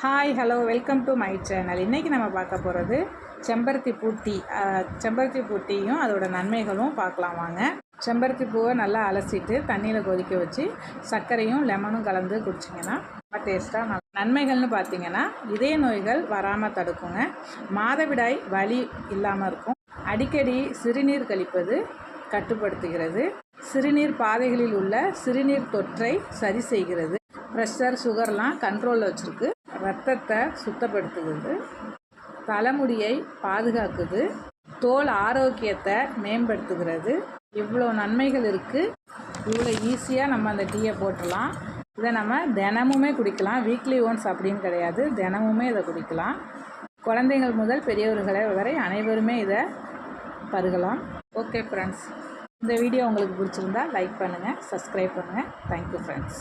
Hi hello welcome to my channel. இன்றைக்கி நம்ம பார்க்க போகிறது செம்பருத்தி பூ டீ. செம்பருத்தி பூ டீயும் அதோட நன்மைகளும் பார்க்கலாம் வாங்க. செம்பருத்தி பூவை நல்லா அலசிட்டு தண்ணியில் கொதிக்க வச்சு சர்க்கரையும் லெமனும் கலந்து குடிச்சிங்கன்னா ரொம்ப டேஸ்ட்டாக நன்மைகள்னு பார்த்தீங்கன்னா இதய நோய்கள் வராமல் தடுக்குங்க, மாதவிடாய் வலி இல்லாமல் இருக்கும், அடிக்கடி சிறுநீர் கழிப்பது கட்டுப்படுத்துகிறது, சிறுநீர் பாதைகளில் உள்ள சிறுநீர் தொற்றை சரி செய்கிறது, ப்ரெஷர் சுகர்லாம் கண்ட்ரோலில் வச்சுருக்கு, ரத்தத்தை சுத்தப்படுத்துகிறது, தலைமுடியை பாதுகாக்குது, தோல் ஆரோக்கியத்தை மேம்படுத்துகிறது. இவ்வளோ நன்மைகள் இருக்குது. இவ்வளோ ஈஸியாக நம்ம அந்த டீயை போட்டுடலாம். இதை நம்ம தினமுமே குடிக்கலாம். வீக்லி ஒன்ஸ் அப்படின்னு கிடையாது, தினமுமே இதை குடிக்கலாம். குழந்தைகள் முதல் பெரியவர்களை வரை அனைவருமே இதை பருகலாம். ஓகே ஃப்ரெண்ட்ஸ், இந்த வீடியோ உங்களுக்கு பிடிச்சிருந்தா லைக் பண்ணுங்கள், சப்ஸ்கிரைப் பண்ணுங்கள். Thank you friends.